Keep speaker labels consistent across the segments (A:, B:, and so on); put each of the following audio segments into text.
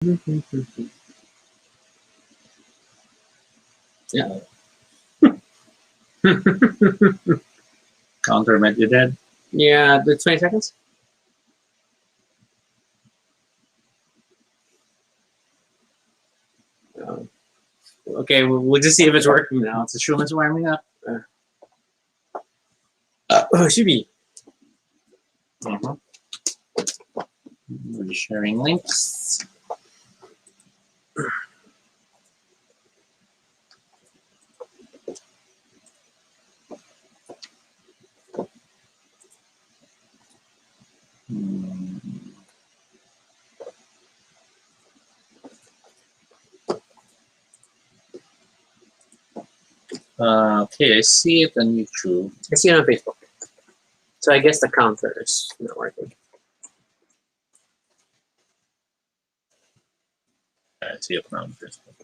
A: Yeah. Counter meant you dead.
B: Yeah, the 20 seconds. Okay, we'll just see if it's working now.
A: The Schumann's warming up.
B: Oh, should be.
A: We're sharing links. Okay, I see it on YouTube.
B: I see it on Facebook. So I guess the counter is not working.
A: I see it on Facebook.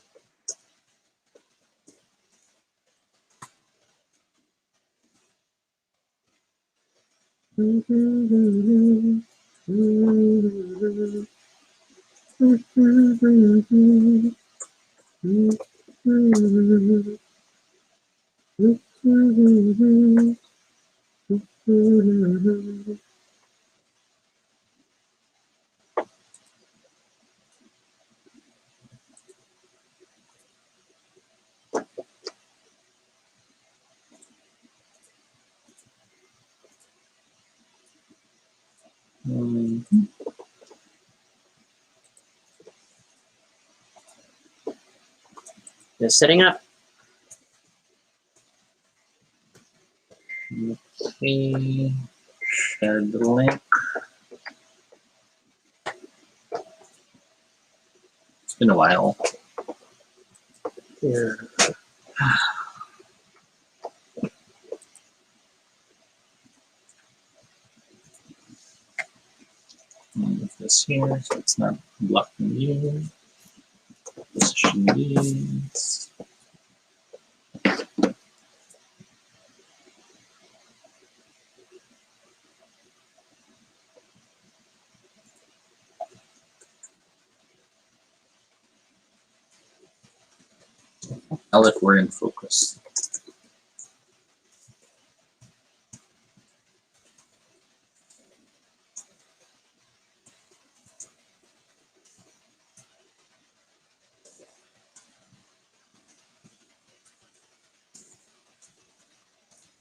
B: Just setting up.
A: Okay, share the link. It's been a while.
B: Yeah.
A: Move this here so it's not blocking you. Position these. I'll if we're in focus.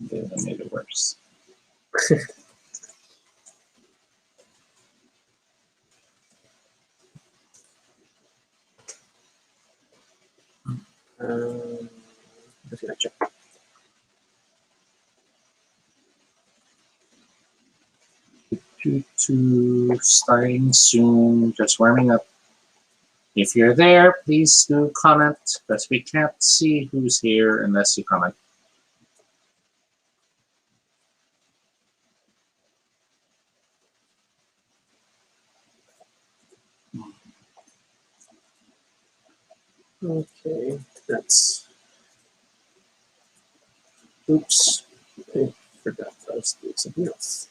A: Okay, that made it worse.
B: Just gonna check.
A: Starting soon, just warming up. If you're there, please do comment, because we can't see who's here unless you comment.
B: Okay, that's. Oops, I forgot I was doing something else.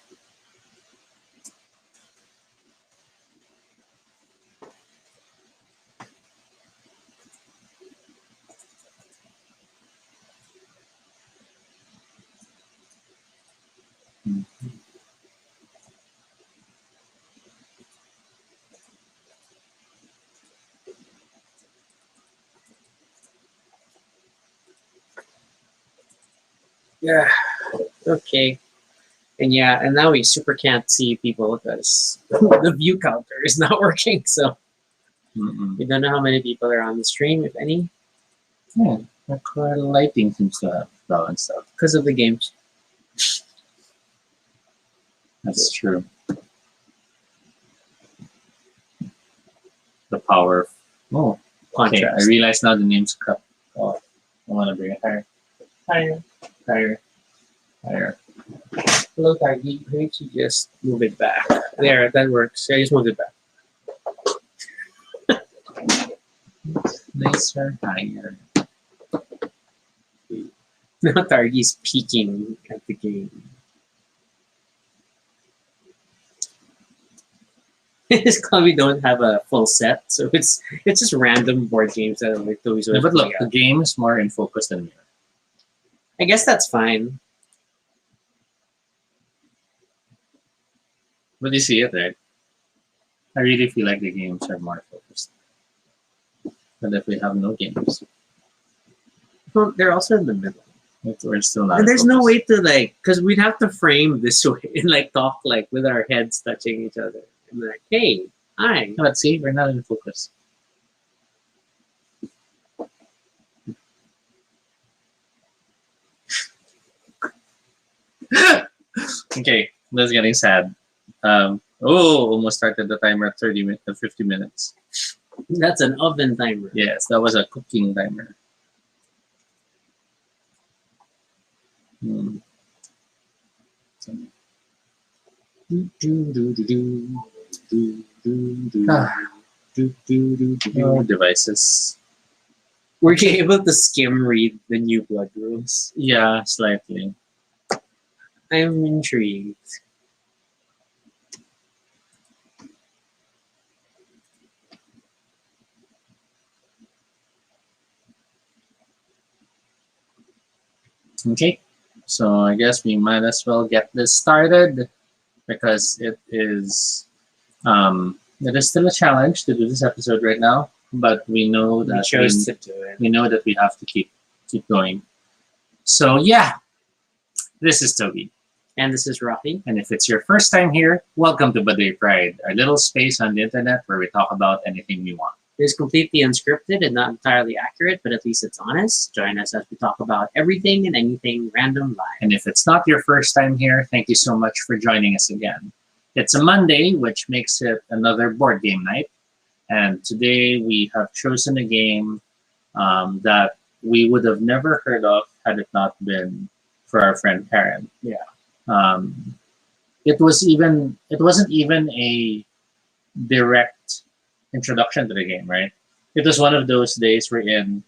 B: Yeah, okay. And yeah, and now we super can't see people because the view counter is not working. So we don't know how many people are on the stream, if any.
A: Yeah, the lighting seems to have balanced out.
B: Because of the games.
A: That's true. The power. Oh, okay. I realize now the name's cut off. I want to bring it higher.
B: Higher.
A: Higher. Higher.
B: Hello, Targi. I need to just move it back. There, that works. I just moved it back.
A: Nicer, higher.
B: Now Targi's peeking at the game. It's called we don't have a full set, so it's just random board games that are like those.
A: Yeah, but look, the game is more in focus than mirror.
B: I guess that's fine.
A: But you see it, right? I really feel like the games are more focused. But if we have no games,
B: Well, they're also in the middle.
A: we're still not.
B: And there's no
A: focused.
B: way to like, because we'd have to frame this way and like talk like with our heads touching each other and be like, hey, hi.
A: But see, we're not in focus. Okay, that's getting sad. Almost started the timer at 30 minutes, 50 minutes.
B: That's an oven timer.
A: Yes, that was a cooking timer. Hmm. Ah. Oh, devices.
B: Were you able to skim read the new blood rules?
A: Yeah, slightly.
B: I'm intrigued.
A: Okay, so I guess we might as well get this started because it is still a challenge to do this episode right now, but we know
B: We
A: that
B: chose to do it.
A: we know that we have to keep going. So yeah, this is Toby,
B: And this is Rocky.
A: and if it's your first time here, welcome to Baduy Pride, our little space on the internet where we talk about anything we want.
B: It is completely unscripted and not entirely accurate, but at least it's honest. Join us as we talk about everything and anything random live.
A: And if it's not your first time here, thank you so much for joining us again. It's a Monday, which makes it another board game night. And today we have chosen a game that we would have never heard of had it not been for our friend Karen.
B: Yeah.
A: It wasn't even a direct introduction to the game, right? It was one of those days wherein,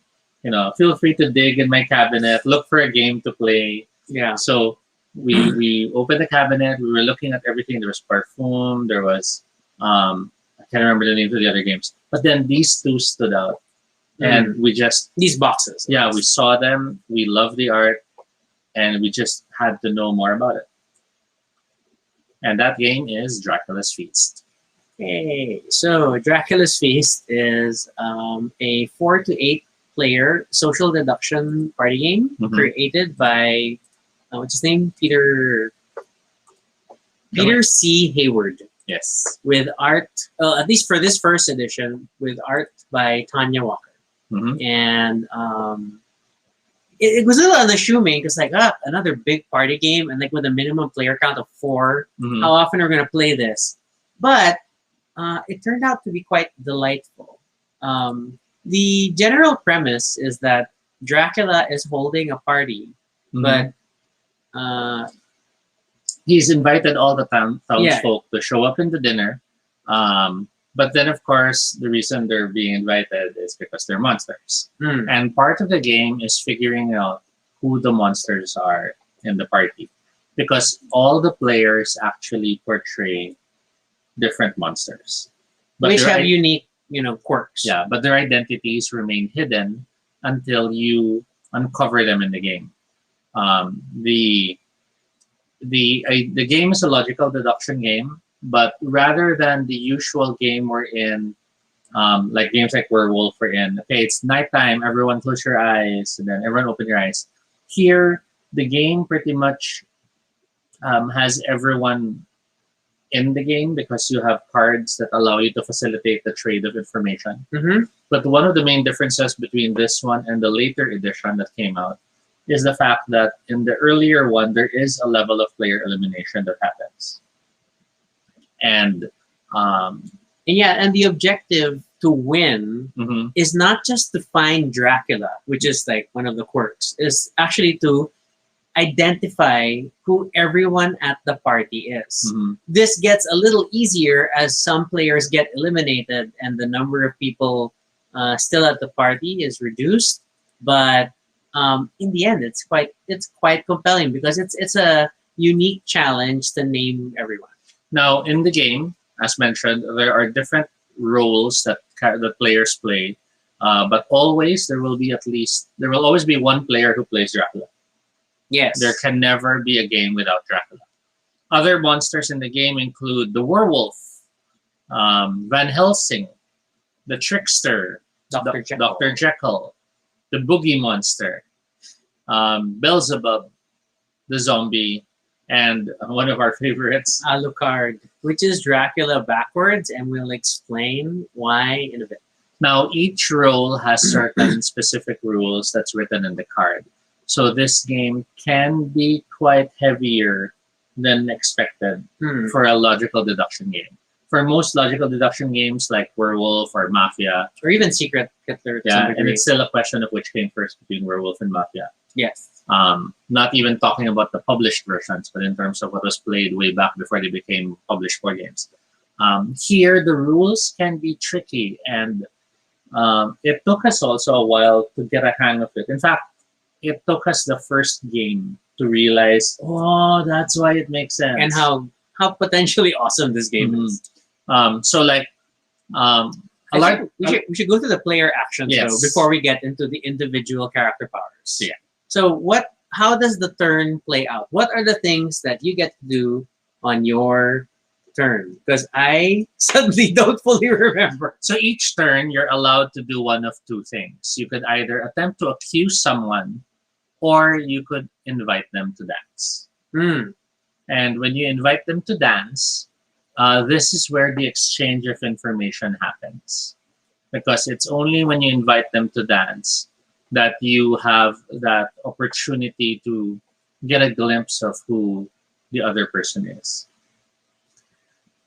A: feel free to dig in my cabinet, look for a game to play.
B: Yeah.
A: So we opened the cabinet, we were looking at everything. There was Parfum, there was I can't remember the names of the other games. But then these two stood out. And we just
B: These boxes.
A: we saw them, we loved the art, and we just had to know more about it. And that game is Dracula's Feast.
B: Hey, so Dracula's Feast is a 4 to 8 player social deduction party game
A: Mhm.
B: created by what's his name? Peter C. Hayward,
A: Yes.
B: with art, at least for this first edition, with art by Tanya Walker.
A: Mhm.
B: And it was a little unassuming because another big party game and like with a minimum player count of 4.
A: Mhm.
B: How often are we gonna play this? But it turned out to be quite delightful. The general premise is that Dracula is holding a party,
A: Mhm.
B: but
A: He's invited all the
B: Yeah.
A: townsfolk to show up in the dinner. But then, of course, the reason they're being invited is because they're monsters.
B: hmm,
A: And part of the game is figuring out who the monsters are in the party. Because all the players actually portray different monsters.
B: which
A: their
B: have
A: i-
B: unique, quirks.
A: Yeah, but their identities remain hidden until you uncover them in the game. The game is a logical deduction game, but rather than the usual game we're in, like games like Werewolf, we're in. Okay, it's nighttime. Everyone close your eyes, and then everyone open your eyes. Here, the game pretty much has everyone in the game because you have cards that allow you to facilitate the trade of information.
B: Mm-hmm.
A: But one of the main differences between this one and the later edition that came out is the fact that in the earlier one, there is a level of player elimination that happens. And
B: And the objective to win
A: mhm,
B: is not just to find Dracula, which is like one of the quirks, is actually to identify who everyone at the party is.
A: mhm,
B: This gets a little easier as some players get eliminated and the number of people still at the party is reduced. But in the end, it's quite compelling because it's a unique challenge to name everyone.
A: now in the game, as mentioned, there are different roles that the players play, but always there will always be one player who plays Dracula.
B: Yes.
A: There can never be a game without Dracula. Other monsters in the game include the werewolf, Van Helsing, the trickster, Dr. Jekyll, the boogie monster, Beelzebub, the zombie, and one of our favorites,
B: Alucard, which is Dracula backwards, and we'll explain why in a bit.
A: Now, each role has certain specific rules that's written in the card. So this game can be quite heavier than expected for a logical deduction game. For most logical deduction games like Werewolf or Mafia,
B: or even Secret Hitler,
A: and it's still a question of which came first between Werewolf and Mafia.
B: Yes.
A: Not even talking about the published versions, but in terms of what was played way back before they became published board games. Here, the rules can be tricky, and it took us also a while to get a hang of it. In fact, it took us the first game to realize, oh, that's why it makes sense.
B: And how potentially awesome this game is.
A: So like,
B: we should go through the player actions though before we get into the individual character powers.
A: Yeah.
B: So how does the turn play out? What are the things that you get to do on your turn? Because I suddenly don't fully remember.
A: So each turn, you're allowed to do one of two things. You could either attempt to accuse someone, or you could invite them to dance. And when you invite them to dance, this is where the exchange of information happens. Because it's only when you invite them to dance that you have that opportunity to get a glimpse of who the other person is.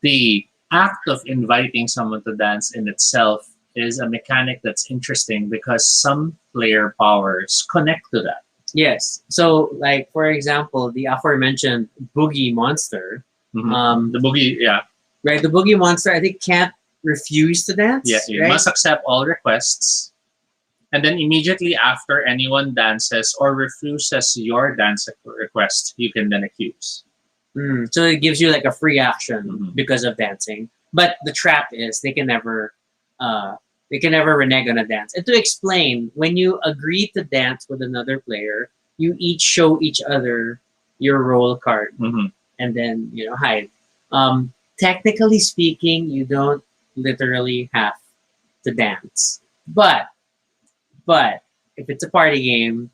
A: The act of inviting someone to dance in itself is a mechanic that's interesting because some player powers connect to that.
B: Yes. So, like, for example, the aforementioned boogie monster.
A: The boogie,
B: Right, the boogie monster, I think, can't refuse to dance.
A: Yeah, you must accept all requests. And then immediately after anyone dances or refuses your dance request, you can then accuse.
B: So it gives you like a free action because of dancing. But the trap is they can never renege on a dance. And to explain, when you agree to dance with another player, you each show each other your role card and then hide. Technically speaking, you don't literally have to dance. But if it's a party game,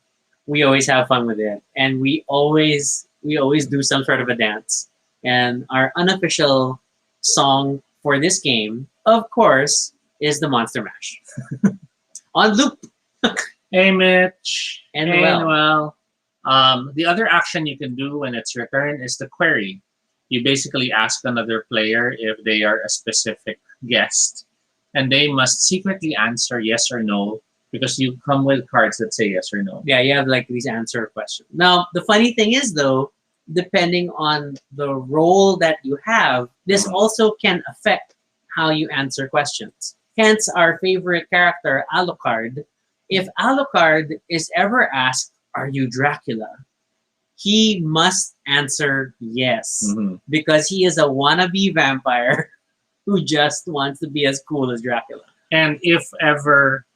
B: we always have fun with it. And we always do some sort of a dance. And our unofficial song for this game, of course, is the Monster Mash. On loop.
A: Hey, Mitch.
B: And
A: hey, Noel. The other action you can do when it's your turn is to query. You basically ask another player if they are a specific guest, and they must secretly answer yes or no, because you come with cards that say yes or no.
B: Yeah, you have like these answer questions. Now, the funny thing is though, depending on the role that you have, this also can affect how you answer questions. Hence, our favorite character, Alucard. If Alucard is ever asked, "Are you Dracula?" he must answer yes, because he is a wannabe vampire who just wants to be as cool as Dracula.
A: And if ever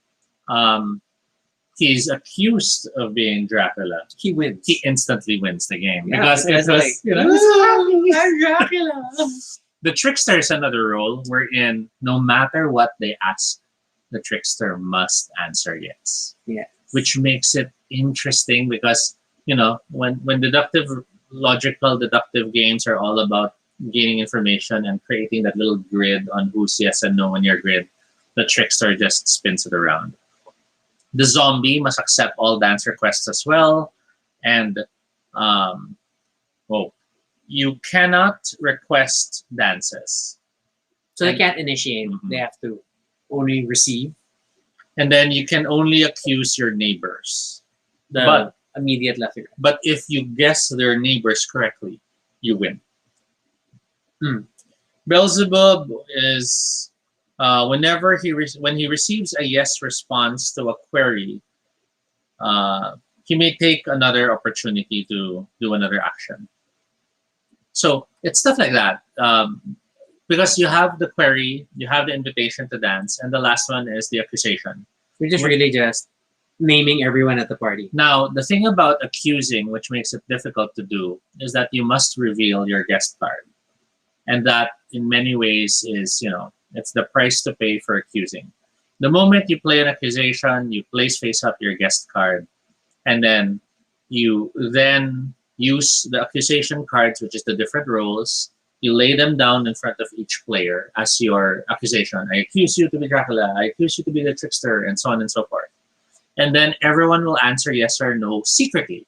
A: he's accused of being Dracula,
B: he wins.
A: He instantly wins the game,
B: because
A: it was,
B: I'm Dracula.
A: The trickster is another role wherein no matter what they ask, the trickster must answer yes.
B: Yes.
A: Which makes it interesting because when logical deductive games are all about gaining information and creating that little grid on who's yes and no on your grid, the trickster just spins it around. The zombie must accept all dance requests as well, and you cannot request dances.
B: So they can't initiate; they have to only receive.
A: And then you can only accuse your neighbors.
B: But immediate left.
A: But if you guess their neighbors correctly, you win. Beelzebub is whenever when he receives a yes response to a query, he may take another opportunity to do another action. So it's stuff like that. because you have the query, you have the invitation to dance, and the last one is the accusation.
B: We're just really just naming everyone at the party.
A: Now, the thing about accusing, which makes it difficult to do, is that you must reveal your guest card. And that, in many ways, is, it's the price to pay for accusing. The moment you play an accusation, you place face up your guest card, and then you then use the accusation cards, which is the different roles. You lay them down in front of each player as your accusation. I accuse you to be Dracula. I accuse you to be the trickster, and so on and so forth. And then everyone will answer yes or no secretly,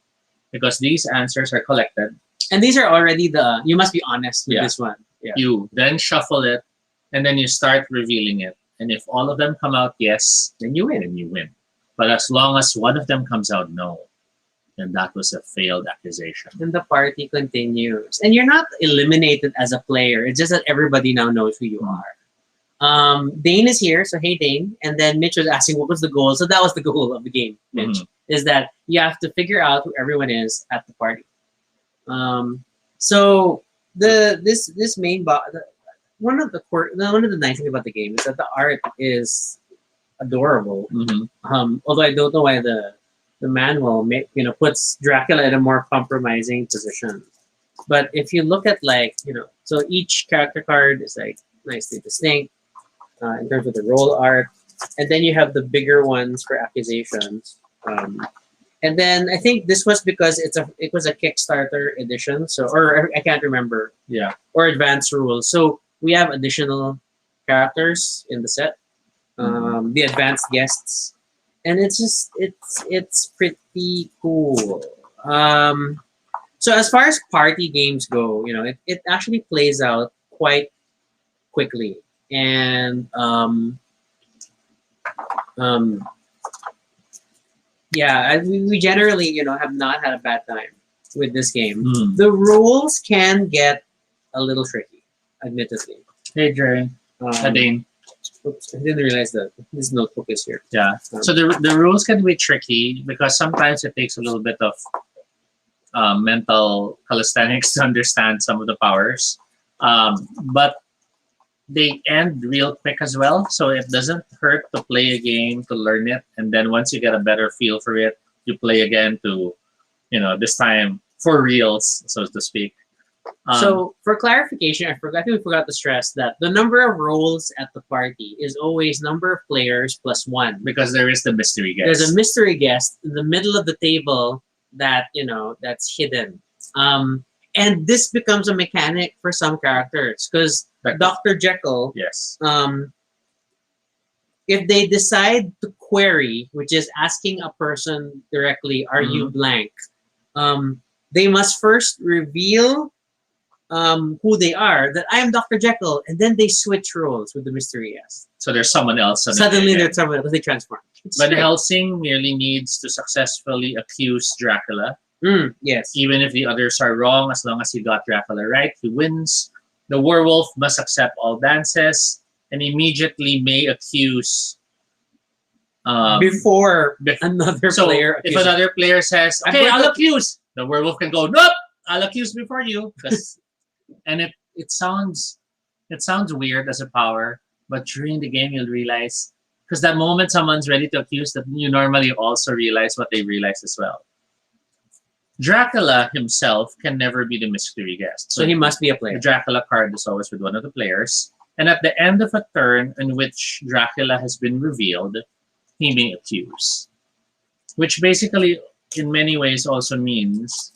A: because these answers are collected.
B: And these are already you must be honest with this one. Yeah.
A: You then shuffle it, and then you start revealing it. And if all of them come out yes, then you win and you win. But as long as one of them comes out no, then that was a failed accusation.
B: And the party continues. And you're not eliminated as a player. It's just that everybody now knows who you are. Dane is here, so hey Dane. And then Mitch was asking what was the goal. So that was the goal of the game, Mitch, is that you have to figure out who everyone is at the party. So this main boss, one of the nice things about the game is that the art is adorable. Although I don't know why the manual puts Dracula in a more compromising position. But if you look at so each character card is nicely distinct in terms of the role art, and then you have the bigger ones for accusations. And then I think this was because it was a Kickstarter edition, or I can't remember.
A: Yeah.
B: Or advanced rules. So we have additional characters in the set, the advanced guests, and it's pretty cool. So as far as party games go, it actually plays out quite quickly, and we generally have not had a bad time with this game. The rules can get a little tricky, admittedly.
A: Hey Dre, Dane.
B: Oops, I didn't realize that this notebook is here.
A: Yeah. So the rules can be tricky because sometimes it takes a little bit of mental calisthenics to understand some of the powers, but they end real quick as well. So it doesn't hurt to play a game to learn it, and then once you get a better feel for it, you play again to, this time for reals, so to speak.
B: So for clarification, I think we forgot to stress that the number of roles at the party is always number of players plus one.
A: Because there is the mystery guest.
B: There's a mystery guest in the middle of the table that, that's hidden. And this becomes a mechanic for some characters because Dr. Jekyll,
A: yes.
B: If they decide to query, which is asking a person directly, are you blank? They must first reveal who they are, that I am Dr. Jekyll, and then they switch roles with the mystery guest.
A: So there's someone else.
B: Suddenly there's someone else. They transform.
A: Van Helsing merely needs to successfully accuse Dracula.
B: Yes.
A: Even if the others are wrong, as long as he got Dracula right, he wins. The werewolf must accept all dances and immediately may accuse
B: before another player accuses.
A: If another player says, okay, I'll accuse, the werewolf can go, nope, I'll accuse before you. And it sounds weird as a power, but during the game you'll realize, because that moment someone's ready to accuse, that you normally also realize what they realize as well. Dracula himself can never be the mystery guest.
B: So he must be a player.
A: The Dracula card is always with one of the players. And at the end of a turn in which Dracula has been revealed, he may accuse. Which basically, in many ways, also means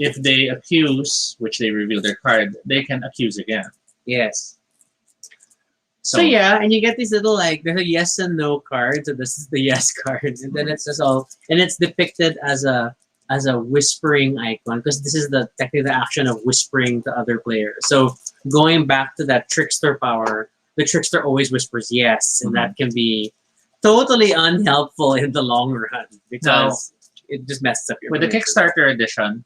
A: if they accuse, which they reveal their card, they can accuse again.
B: Yes. So yeah, and you get these little there's a yes and no card. So this is the yes card, and then it's just all, and it's depicted as a whispering icon because this is technically the action of whispering to other players. So going back to that trickster power, the trickster always whispers yes, and that can be totally unhelpful in the long run because it just messes up your.
A: With the Kickstarter edition,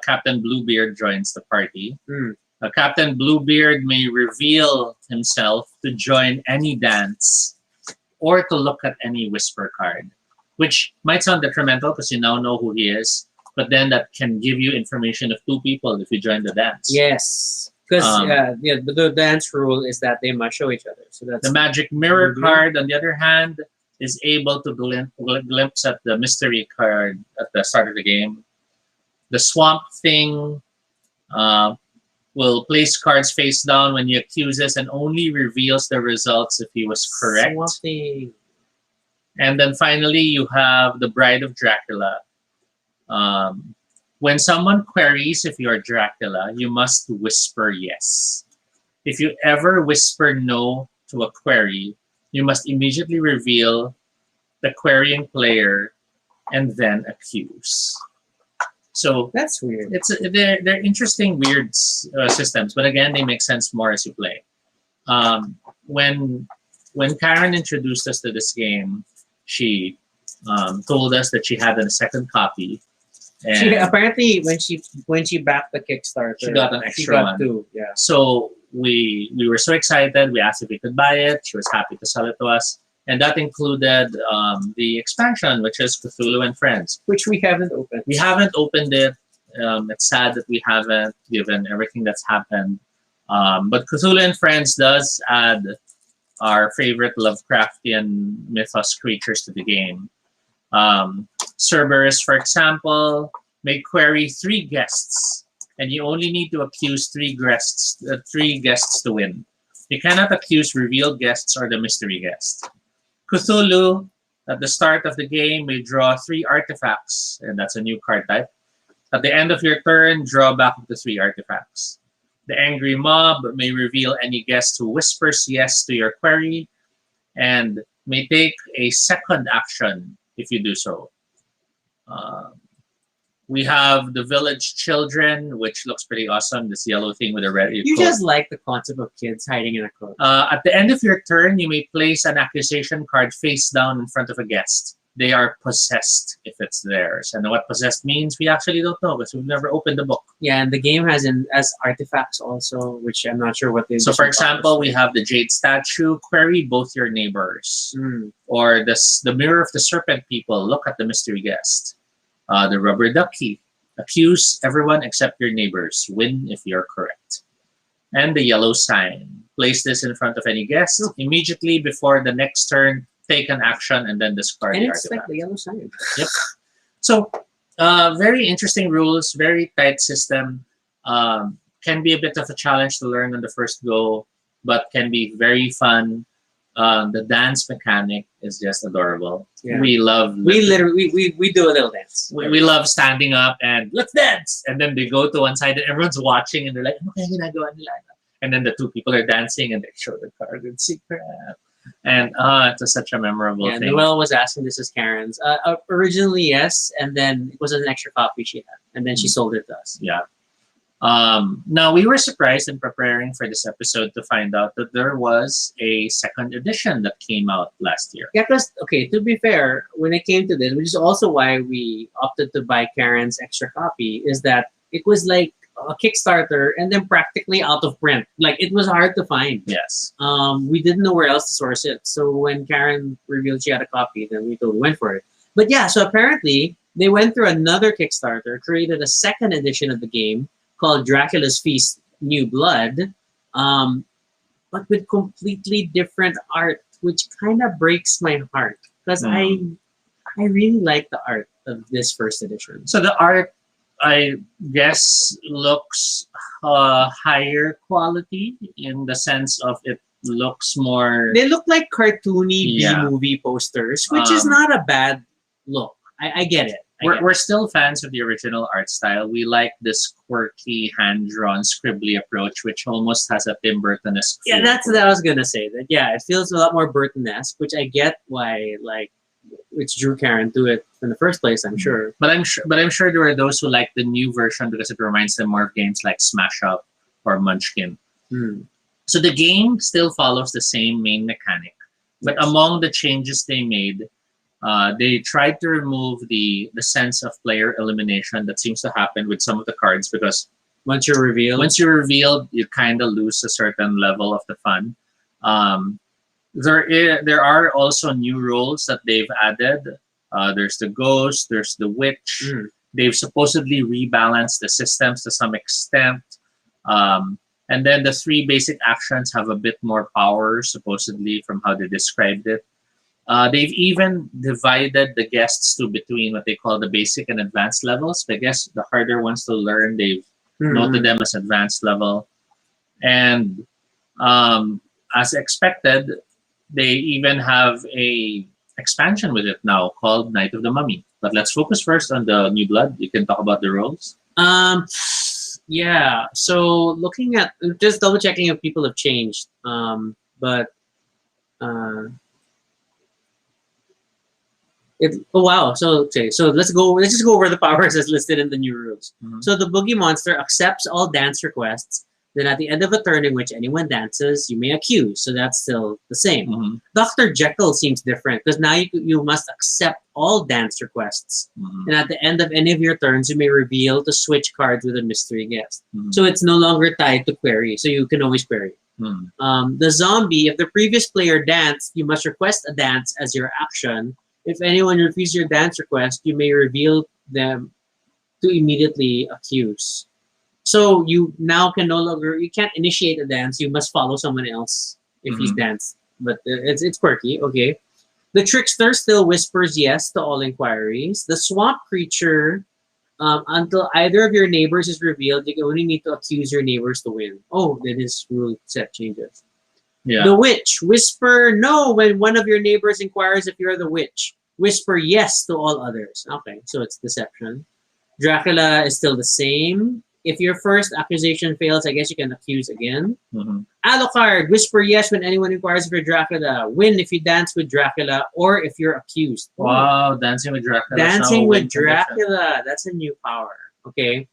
A: Captain Bluebeard joins the party. Captain Bluebeard may reveal himself to join any dance or to look at any whisper card, which might sound detrimental because you now know who he is, but then that can give you information of two people if you join the dance.
B: Yes, Because the dance rule is that they must show each other. So that's
A: The magic mirror card, on the other hand, is able to glimpse at the mystery card at the start of the game. The swamp thing will place cards face down when he accuses and only reveals the results if he was correct.
B: Swamp thing.
A: And then finally, you have the Bride of Dracula. When someone queries if you're Dracula, you must whisper yes. If you ever whisper no to a query, you must immediately reveal the querying player and then accuse. So
B: That's weird.
A: they're interesting, weird systems, but again, they make sense more as you play. When Karen introduced us to this game, she told us that she had a second copy. And
B: She apparently when she backed the Kickstarter,
A: she got an extra one.
B: two. Yeah.
A: So we were so excited. We asked if we could buy it. She was happy to sell it to us, and that included the expansion, which is Cthulhu and Friends.
B: Which we haven't opened.
A: We haven't opened it. It's sad that we haven't, given everything that's happened. But Cthulhu and Friends does add our favorite Lovecraftian mythos creatures to the game. Cerberus, for example, may query 3 guests, and you only need to accuse 3 guests to win. You cannot accuse revealed guests or the mystery guest. Cthulhu, at the start of the game, may draw 3 artifacts, and that's a new card type. At the end of your turn, draw back up to 3 artifacts. The Angry Mob may reveal any guest who whispers yes to your query, and may take a second action if you do so. We have the Village Children, which looks pretty awesome. This yellow thing with a red
B: You
A: coat.
B: just like the concept of kids hiding in a cloak.
A: At the end of your turn, you may place an accusation card face down in front of a guest. They are possessed if it's theirs. And what possessed means, we actually don't know because we've never opened the book.
B: Yeah, and the game has artifacts also, which I'm not sure what they.
A: So, for example, we have the Jade Statue. Query both your neighbors. Or the Mirror of the Serpent People. Look at the mystery guest. The Rubber Ducky. Accuse everyone except your neighbors. Win if you're correct. And the Yellow Sign. Place this in front of any guest. Immediately before the next turn, take an action and then discard
B: And
A: the
B: it's
A: artifact.
B: like the Yellow Sign.
A: Yep. So, very interesting rules, very tight system. Can be a bit of a challenge to learn on the first go, but can be very fun. The dance mechanic is just adorable.
B: Yeah.
A: We love.
B: We literally we do a little dance.
A: We love standing up and let's dance, and then they go to one side and everyone's watching and they're like, okay, ginagawa nila. And then the 2 people are dancing and they show the card in secret. And it was such a memorable thing.
B: Noelle was asking, this is Karen's. Originally, yes, and then it was an extra copy she had, and then she sold it to us.
A: Yeah. Now, we were surprised in preparing for this episode to find out that there was a second edition that came out last year.
B: Yeah, because, okay, to be fair, when it came to this, which is also why we opted to buy Karen's extra copy, is that it was like a Kickstarter and then practically out of print. Like, it was hard to find.
A: Yes.
B: We didn't know where else to source it. So when Karen revealed she had a copy, then we totally went for it. But yeah, so apparently they went through another Kickstarter, created a second edition of the game called Dracula's Feast New Blood, but with completely different art, which kind of breaks my heart because I really like the art of this first edition.
A: So the art, I guess, looks higher quality in the sense of it looks more.
B: They look like cartoony B-movie posters, which is not a bad look. I get it.
A: We're still fans of the original art style. We like this quirky, hand-drawn, scribbly approach, which almost has a Tim Burton-esque feel.
B: Yeah, that's what I was gonna say. That it feels a lot more Burton-esque, which I get why which drew Karen to it in the first place. I'm sure.
A: But I'm sure there are those who like the new version because it reminds them more of games like Smash Up or Munchkin. So the game still follows the same main mechanic, but among the changes they made. They tried to remove the sense of player elimination that seems to happen with some of the cards because
B: once you're revealed,
A: you kind of lose a certain level of the fun. There are also new roles that they've added. There's the Ghost, there's the Witch. They've supposedly rebalanced the systems to some extent. And then the three basic actions have a bit more power, supposedly, from how they described it. They've even divided the guests to between what they call the basic and advanced levels. I guess the harder ones to learn, they've noted them as advanced level. And as expected, they even have a expansion with it now called Night of the Mummy. But let's focus first on the New Blood. You can talk about the rules.
B: Yeah. So looking at just double checking if people have changed. But oh wow. So okay. So let's go. Let's just go over the powers as listed in the new rules. So the Boogie Monster accepts all dance requests. Then at the end of a turn in which anyone dances, you may accuse. So that's still the same. Dr. Jekyll seems different because now you must accept all dance requests. And at the end of any of your turns, you may reveal to switch cards with a mystery guest. So it's no longer tied to query. So you can always query. The zombie, if the previous player danced, you must request a dance as your action. If anyone refuses your dance request, you may reveal them to immediately accuse. So you now can no longer, you can't initiate a dance. You must follow someone else if he's danced. But it's quirky. Okay. The Trickster still whispers yes to all inquiries. The Swamp Creature, until either of your neighbors is revealed, you only need to accuse your neighbors to win. Oh, then his rule set changes.
A: Yeah.
B: The Witch, whisper no when one of your neighbors inquires if you're the witch. Whisper yes to all others. Okay, so it's deception. Dracula is still the same. If your first accusation fails, I guess you can accuse again. Alucard, whisper yes when anyone inquires if you're Dracula. Win if you dance with Dracula or if you're accused.
A: Wow, dancing with Dracula.
B: Dancing with Dracula. That's a new power. Okay.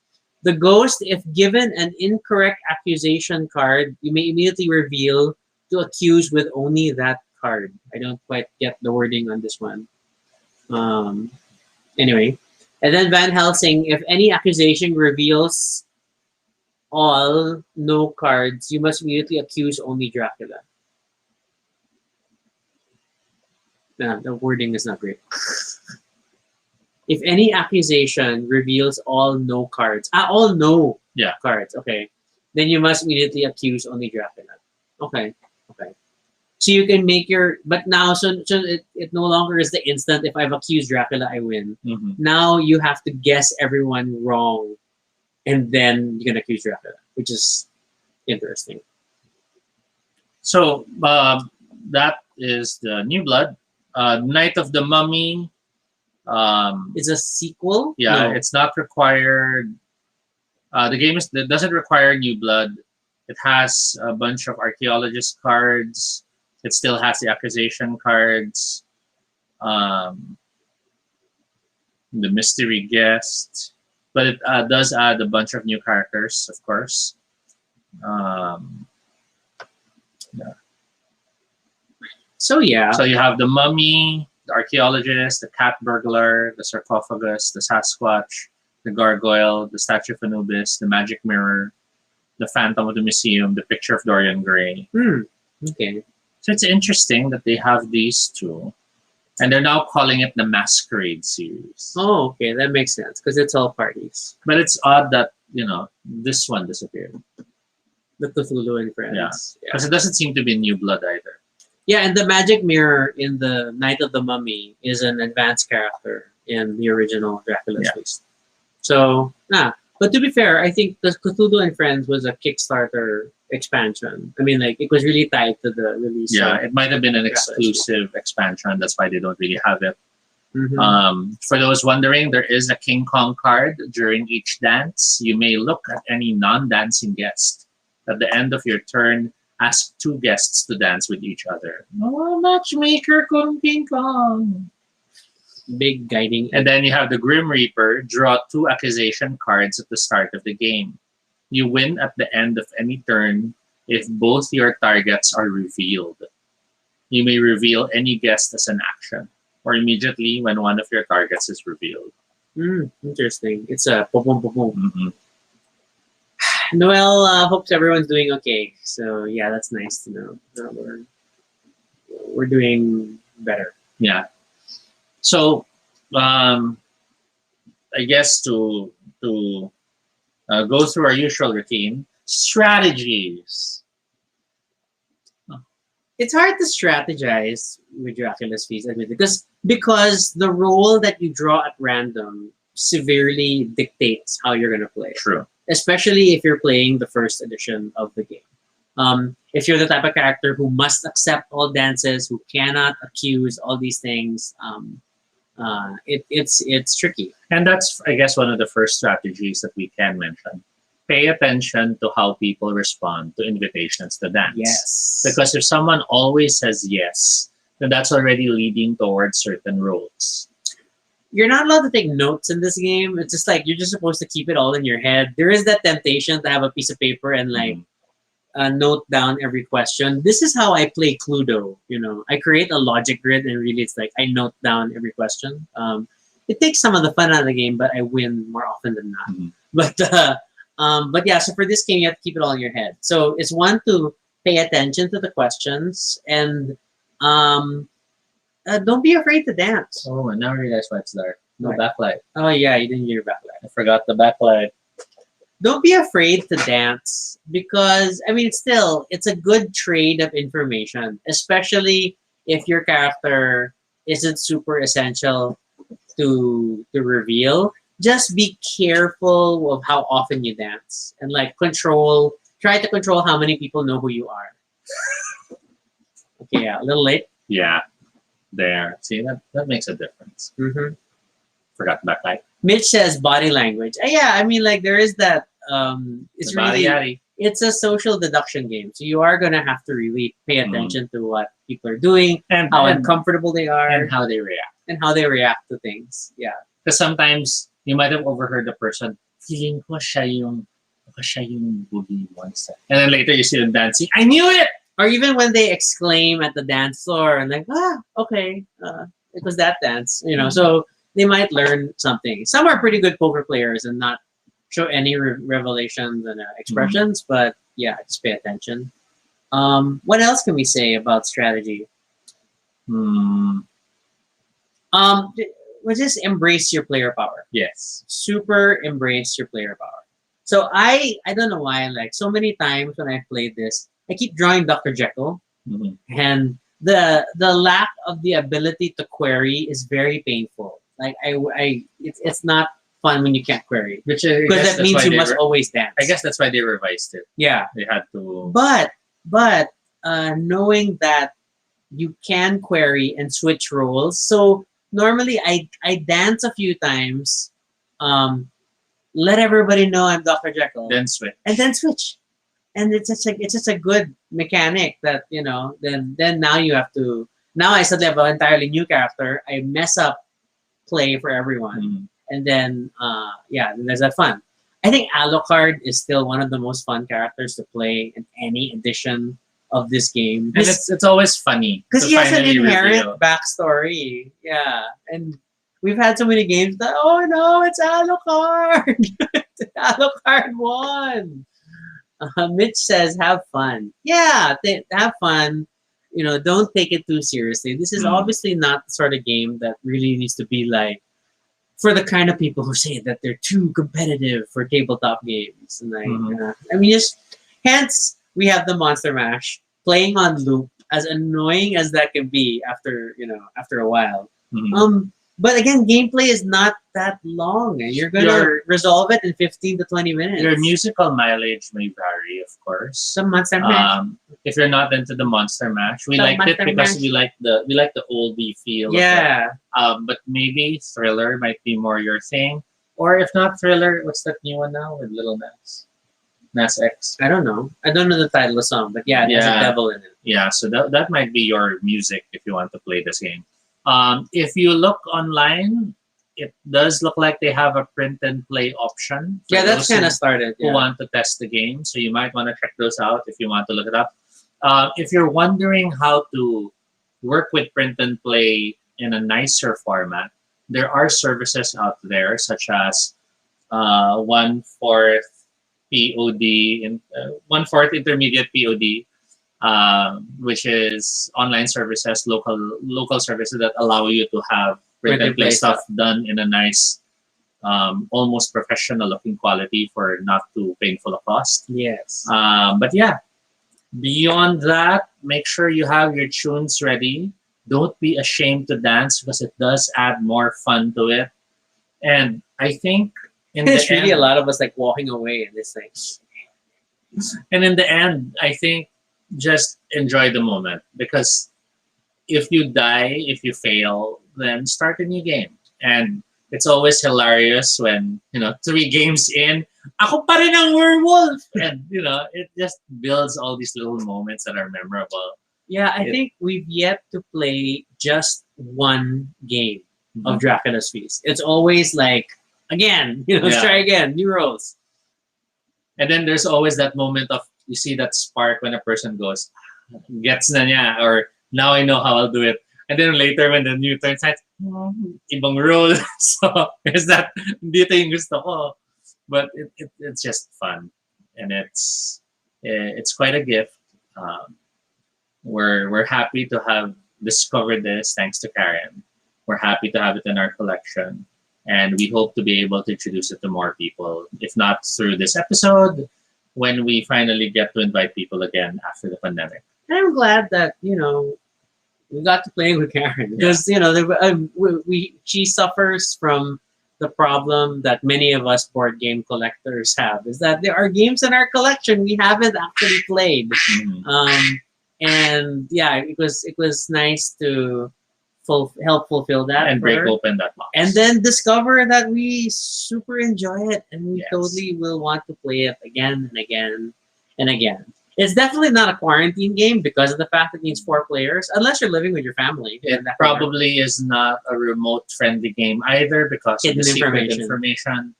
B: The Ghost, if given an incorrect accusation card, you may immediately reveal to accuse with only that card. I don't quite get the wording on this one. Anyway. And then Van Helsing, if any accusation reveals all no cards, you must immediately accuse only Dracula. Nah, the wording is not great. If any accusation reveals all no cards, all no cards, okay, then you must immediately accuse only Dracula. Okay. So you can make your, but now, so it no longer is the instant, if I've accused Dracula, I win. Now you have to guess everyone wrong, and then you can accuse Dracula, which is interesting.
A: So that is the New Blood. Night of the Mummy.
B: It's a sequel?
A: Yeah,
B: No.
A: it's not required. The game doesn't require New Blood. It has a bunch of archaeologist cards. It still has the accusation cards, the mystery guest, but it does add a bunch of new characters, of course.
B: So yeah.
A: So you have the mummy, the archaeologist, the cat burglar, the sarcophagus, the Sasquatch, the gargoyle, the statue of Anubis, the magic mirror, the phantom of the museum, the picture of Dorian Gray.
B: Okay.
A: So it's interesting that they have these two. And they're now calling it the Masquerade series.
B: Oh, okay. That makes sense because it's all parties.
A: But it's odd that, this one disappeared.
B: The Cthulhu and Friends.
A: Yeah. Because it doesn't seem to be New Blood either.
B: Yeah, and the magic mirror in the Night of the Mummy is an advanced character in the original Dracula's Feast. So, but to be fair, I think the Cthulhu and Friends was a Kickstarter expansion. I mean, it was really tied to the release.
A: Yeah, it might have been an exclusive expansion. That's why they don't really have it. For those wondering, there is a King Kong card during each dance. You may look at any non-dancing guest. At the end of your turn, ask two guests to dance with each other. Oh, matchmaker kung King Kong.
B: Big guiding.
A: And then you have the Grim Reaper. Draw two accusation cards at the start of the game. You win at the end of any turn if both your targets are revealed. You may reveal any guest as an action, or immediately when one of your targets is revealed.
B: Interesting. It's a boom, boom, boom, boom. Noel, hopes everyone's doing okay. So yeah, that's nice to know. We're doing better.
A: Yeah. So, I guess to go through our usual routine. Strategies.
B: It's hard to strategize with Dracula's Feast, admittedly, because the roll that you draw at random severely dictates how you're gonna play.
A: True.
B: Especially if you're playing the first edition of the game. If you're the type of character who must accept all dances, who cannot accuse all these things, it's tricky.
A: And that's, I guess, one of the first strategies that we can mention. Pay attention to how people respond to invitations to dance.
B: Yes.
A: Because if someone always says yes, then that's already leading towards certain rules.
B: You're not allowed to take notes in this game. It's just like you're just supposed to keep it all in your head. There is that temptation to have a piece of paper and like note down every question. This is how I play Cluedo. I create a logic grid and really it's like I note down every question. It takes some of the fun out of the game, but I win more often than not. But yeah, so for this game, you have to keep it all in your head. So it's one to pay attention to the questions and don't be afraid to dance.
A: Oh, and now I realize why it's there. No
B: Right.
A: backlight.
B: Oh yeah, you didn't get your backlight.
A: I forgot the backlight.
B: Don't be afraid to dance because I mean it's a good trade of information, especially if your character isn't super essential to reveal. Just be careful of how often you dance and like try to control how many people know who you are. Okay, yeah, a little late.
A: Yeah. There. See, that makes a difference.
B: Mm-hmm.
A: Forgot the backlight.
B: Mitch says body language. Yeah, I mean like there is that. It's
A: The body
B: really
A: yaddy.
B: it's a social deduction game, so you are gonna have to really pay attention to what people are doing, how uncomfortable they are,
A: and how they react.
B: and how they react to things. Yeah.
A: Because sometimes you might have overheard the person, feeling ko siya yung boogie monster. And then later you see them dancing. I knew it!
B: Or even when they exclaim at the dance floor and like, okay, it was that dance, So they might learn something. Some are pretty good poker players and not show any revelations and expressions, but yeah, just pay attention. What else can we say about strategy? Well, just embrace your player power.
A: Yes.
B: Super embrace your player power. So I don't know why, like so many times when I've played this, I keep drawing Dr. Jekyll, and the lack of the ability to query is very painful. Like it's not fun when you can't query,
A: Which
B: because that means you must always dance.
A: I guess that's why they revised it.
B: Yeah,
A: They had to.
B: but knowing that you can query and switch roles. So normally I dance a few times, let everybody know I'm Dr. Jekyll,
A: Then switch.
B: and then switch. And it's just a good mechanic that then now you have to I suddenly have an entirely new character. I mess up play for everyone, and then then there's that fun. I think Alucard is still one of the most fun characters to play in any edition of this game.
A: And it's always funny.
B: Because
A: to
B: he has an
A: finally
B: inherent
A: reveal.
B: backstory. Yeah. And we've had so many games that, oh no, it's Alucard. Alucard won. Mitch says, have fun. Yeah, have fun. Don't take it too seriously. This is obviously not the sort of game that really needs to be like, for the kind of people who say that they're too competitive for tabletop games. And I mean, hence we have the Monster Mash playing on loop, as annoying as that can be after a while. But again, gameplay is not that long, and you're gonna resolve it in 15 to 20 minutes.
A: Your musical mileage may vary, of course.
B: Some Monster Mash.
A: If you're not into the Monster Mash, we liked it because we like the oldie feel.
B: Yeah.
A: But maybe Thriller might be more your thing, or if not Thriller, what's that new one now with Little Nas X?
B: I don't know. I don't know the title of the song, but yeah, there's a devil in it.
A: Yeah, so that might be your music if you want to play this game. If you look online, it does look like they have a print and play option.
B: Yeah, that's kind of started.
A: Who want to test the game, so you might want to check those out if you want to look it up. If you're wondering how to work with print and play in a nicer format, there are services out there such as 1/4 POD, 1/4 intermediate POD, which is online services, local services that allow you to have print and play stuff done in a nice almost professional looking quality for not too painful a cost.
B: Yes.
A: But yeah, beyond that, make sure you have your tunes ready. Don't be ashamed to dance because it does add more fun to it. And I think in the
B: It's really a
A: end,
B: lot of us like walking away in this thing.
A: and in the end, I think just enjoy the moment because if you die, if you fail, then start a new game. And it's always hilarious when, 3 games in, ako pa rin ang werewolf! And, it just builds all these little moments that are memorable.
B: Yeah, I
A: It-
B: think we've yet to play just one game of Dracula's Feast. It's always like, again, let's
A: Yeah.
B: try again, new rules.
A: And then there's always that moment of, you see that spark when a person goes, gets na niya, or now I know how I'll do it. And then later when the new turn starts, ibang role. So, is that, dito yung gusto ko. But it's just fun. And it's quite a gift. We're happy to have discovered this thanks to Karen. We're happy to have it in our collection. And we hope to be able to introduce it to more people, if not through this episode, when we finally get to invite people again after the pandemic.
B: And I'm glad that, we got to play with Karen because, she suffers from the problem that many of us board game collectors have is that there are games in our collection we haven't actually played. And yeah, it was nice to help fulfill that
A: And
B: for
A: break
B: her.
A: open that box.
B: And then discover that we super enjoy it and we
A: Yes.
B: totally will want to play it again and again and again. It's definitely not a quarantine game because of the fact it needs 4 players, unless you're living with your family.
A: It probably is not a remote friendly game either because of
B: Hidden
A: the secret
B: information.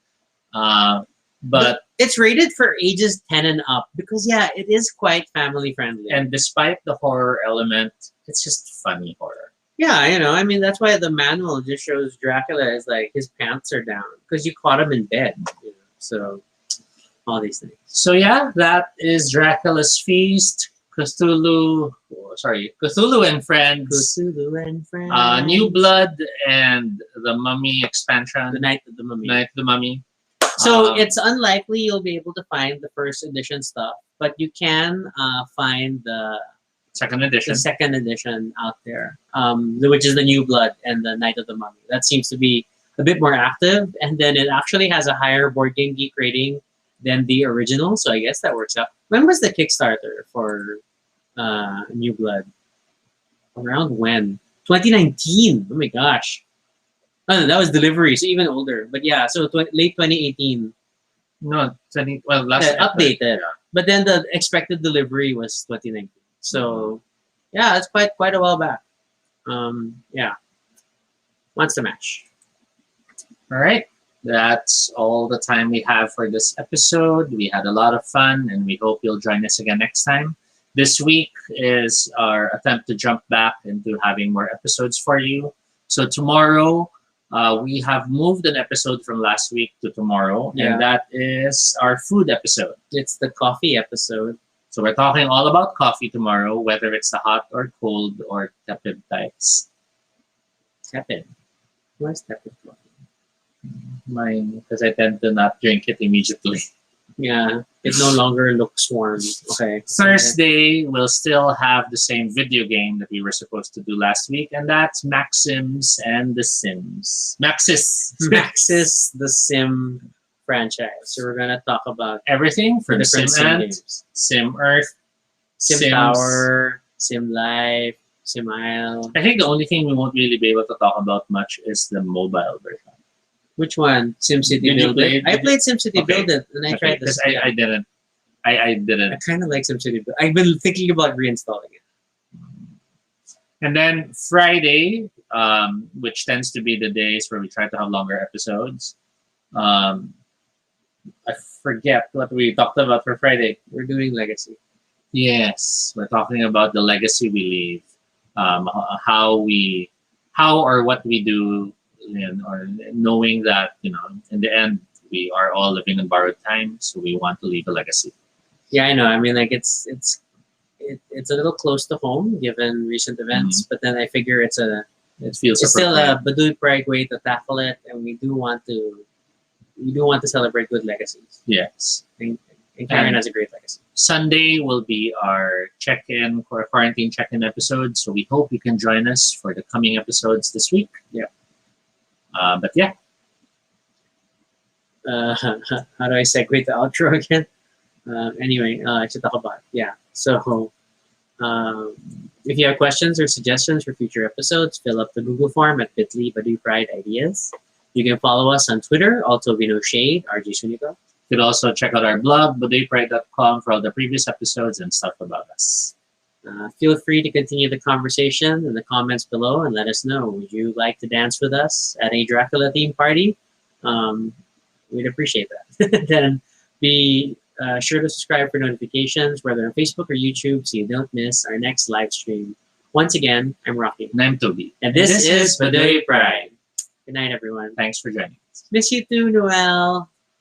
A: information. But
B: it's rated for ages 10 and up because, yeah, it is quite family friendly.
A: and despite the horror element, it's just funny horror.
B: Yeah, I mean, that's why the manual just shows Dracula as like his pants are down because you caught him in bed. So, all these things.
A: So yeah, that is Dracula's Feast, Cthulhu and Friends,
B: Cthulhu and Friends.
A: New Blood, and the Mummy expansion,
B: The Night of the Mummy.
A: Night of the Mummy.
B: So it's unlikely you'll be able to find the first edition stuff, but you can find the
A: Second edition.
B: second edition out there, which is the New Blood and the Night of the Mummy. That seems to be a bit more active, and then it actually has a higher Board Game Geek rating than the original, so I guess that works out. When was the Kickstarter for New Blood? Around when? 2019. Oh my gosh. Oh, that was delivery, so even older. But yeah, so late 2018.
A: No, last
B: Updated.
A: Yeah.
B: But then the expected delivery was 2019. So yeah, it's quite a while back. Yeah. Monster Mash.
A: All right. That's all the time we have for this episode. We had a lot of fun, and we hope you'll join us again next time. This week is our attempt to jump back into having more episodes for you. So tomorrow, we have moved an episode from last week to tomorrow,
B: Yeah.
A: and that is our food episode.
B: It's the coffee episode.
A: So we're talking all about coffee tomorrow, whether it's the hot or cold or tepid types.
B: Tepid. Where's tepid coffee?
A: Mine, because I tend to not drink it immediately.
B: Yeah, it no longer looks warm. Okay.
A: Thursday, we'll still have the same video game that we were supposed to do last week, and that's Maxims and the Sims. Maxis.
B: Maxis the Sim franchise. So we're gonna talk about
A: Everything for the Sim
B: different Sim
A: Ant,
B: games.
A: Sim Earth,
B: Sim
A: Sims.
B: Tower, Sim Life, Sim Isle.
A: I think the only thing we won't really be able to talk about much is the mobile version.
B: Which one? SimCity
A: Did you
B: Build
A: play
B: It?
A: it?
B: I
A: Did
B: played SimCity
A: Okay.
B: Build It, and I tried this.
A: Because I didn't. I didn't.
B: I kind of like SimCity Build. I've been thinking about reinstalling it.
A: And then Friday, which tends to be the days where we try to have longer episodes. I forget what we talked about for Friday.
B: We're doing Legacy.
A: Yes, we're talking about the legacy we leave, how or what we do, or knowing that in the end we are all living in borrowed time, so we want to leave a legacy.
B: Yeah, I know. I mean, like it's a little close to home given recent events, but then I figure
A: It feels
B: it's still
A: appropriate.
B: a Baduy Pride way to tackle it, and we do want to we do want to celebrate good legacies.
A: Yes.
B: And Karen has a great legacy.
A: Sunday will be our check-in or quarantine check-in episode, so we hope you can join us for the coming episodes this week.
B: Yeah.
A: But yeah.
B: How do I segue to outro again? Anyway, I should talk about So, if you have questions or suggestions for future episodes, fill up the Google form at bit.ly Baduy Pride Ideas. You can follow us on Twitter, also Vino Shade, RG Sunico.
A: You can also check out our blog, baduypride.com, for all the previous episodes and stuff about us.
B: Feel free to continue the conversation in the comments below and let us know. Would you like to dance with us at a Dracula theme party? We'd appreciate that. Then be sure to subscribe for notifications, whether on Facebook or YouTube, so you don't miss our next live stream. Once again, I'm Rocky.
A: And I'm Toby.
B: And this is Baduy Pride. Good night, everyone.
A: Thanks for joining us.
B: Miss you too, Noel.